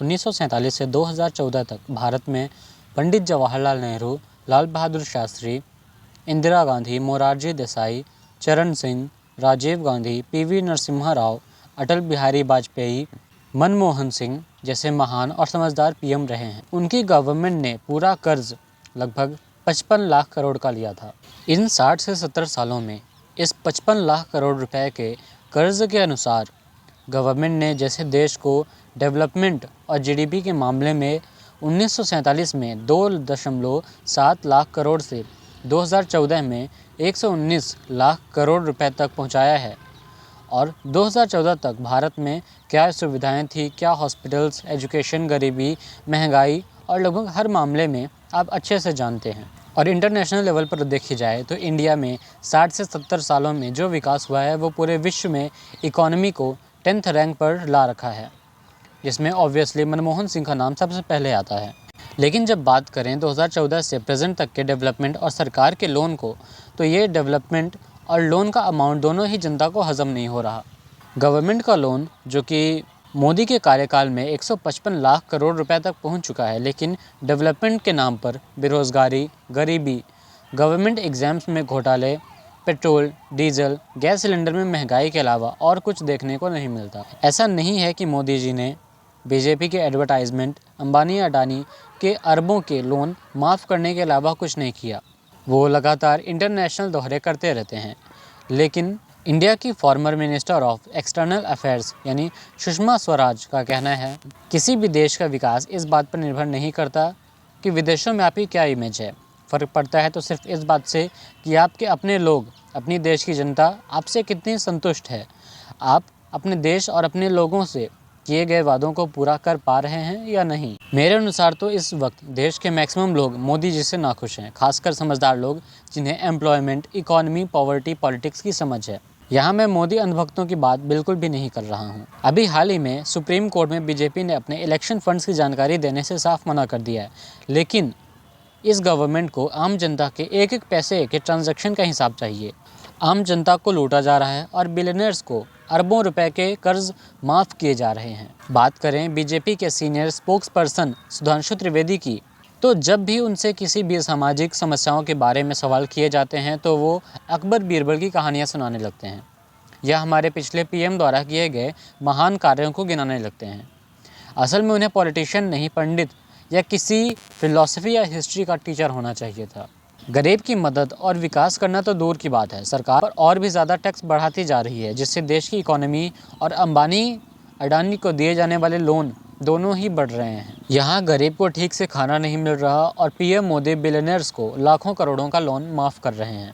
1947 से 2014 तक भारत में पंडित जवाहरलाल नेहरू, लाल बहादुर शास्त्री, इंदिरा गांधी, मोरारजी देसाई, चरण सिंह, राजीव गांधी, पीवी नरसिम्हा राव, अटल बिहारी वाजपेयी, मनमोहन सिंह जैसे महान और समझदार पीएम रहे हैं। उनकी गवर्नमेंट ने पूरा कर्ज लगभग 55 लाख करोड़ का लिया था। इन 60 से 70 सालों में इस 55 लाख करोड़ रुपए के कर्ज के अनुसार गवर्नमेंट ने जैसे देश को डेवलपमेंट और जीडीपी के मामले में 1947 में 2.7 लाख करोड़ से 2014 में 119 लाख करोड़ रुपए तक पहुंचाया है। और 2014 तक भारत में क्या सुविधाएं थी, क्या हॉस्पिटल्स, एजुकेशन, गरीबी, महंगाई और लगभग हर मामले में आप अच्छे से जानते हैं। और इंटरनेशनल लेवल पर देखी जाए तो इंडिया में 60 से 70 सालों में जो विकास हुआ है वो पूरे विश्व में इकोनॉमी को 10th रैंक पर ला रखा है, जिसमें ऑब्वियसली मनमोहन सिंह का नाम सबसे पहले आता है। लेकिन जब बात करें 2014 से प्रेजेंट तक के डेवलपमेंट और सरकार के लोन को, तो ये डेवलपमेंट और लोन का अमाउंट दोनों ही जनता को हजम नहीं हो रहा। गवर्नमेंट का लोन जो कि मोदी के कार्यकाल में 155 लाख करोड़ रुपए तक पहुंच चुका है, लेकिन डेवलपमेंट के नाम पर बेरोज़गारी, गरीबी, गवर्नमेंट एग्ज़ाम्स में घोटाले, पेट्रोल, डीजल, गैस सिलेंडर में महंगाई के अलावा और कुछ देखने को नहीं मिलता। ऐसा नहीं है कि मोदी जी ने बीजेपी के एडवर्टाइजमेंट, अंबानी अडानी के अरबों के लोन माफ़ करने के अलावा कुछ नहीं किया। वो लगातार इंटरनेशनल दौरे करते रहते हैं। लेकिन इंडिया की former minister of external affairs यानी सुषमा स्वराज का कहना है, किसी भी देश का विकास इस बात पर निर्भर नहीं करता कि विदेशों में आपकी क्या इमेज है। फ़र्क पड़ता है तो सिर्फ इस बात से कि आपके अपने लोग, अपनी देश की जनता आपसे कितनी संतुष्ट है। आप अपने देश और अपने लोगों से किए गए वादों को पूरा कर पा रहे हैं या नहीं। मेरे अनुसार तो इस वक्त देश के मैक्सिमम लोग मोदी जी से नाखुश हैं, खासकर समझदार लोग जिन्हें एम्प्लॉयमेंट, इकोनॉमी, पॉवर्टी, पॉलिटिक्स की समझ है। यहाँ मैं मोदी अंधभक्तों की बात बिल्कुल भी नहीं कर रहा हूँ। अभी हाल ही में सुप्रीम कोर्ट में बीजेपी ने अपने इलेक्शन फंड्स की जानकारी देने से साफ मना कर दिया है। लेकिन इस गवर्नमेंट को आम जनता के एक एक पैसे के ट्रांजैक्शन का हिसाब चाहिए। आम जनता को लूटा जा रहा है और बिलियनर्स को अरबों रुपए के कर्ज माफ़ किए जा रहे हैं। बात करें बीजेपी के senior spokes person Sudhanshu Trivedi की, तो जब भी उनसे किसी भी सामाजिक समस्याओं के बारे में सवाल किए जाते हैं तो वो अकबर बीरबल की कहानियाँ सुनाने लगते हैं या हमारे पिछले पीएम द्वारा किए गए महान कार्यों को गिनाने लगते हैं। असल में उन्हें पॉलिटिशियन नहीं, पंडित या किसी फिलॉसफी या हिस्ट्री का टीचर होना चाहिए था। गरीब की मदद और विकास करना तो दूर की बात है, सरकार पर और भी ज़्यादा टैक्स बढ़ाती जा रही है, जिससे देश की इकोनॉमी और अंबानी अडानी को दिए जाने वाले लोन दोनों ही बढ़ रहे हैं। यहाँ गरीब को ठीक से खाना नहीं मिल रहा और पीएम मोदी बिलियनर्स को लाखों करोड़ों का लोन माफ़ कर रहे हैं।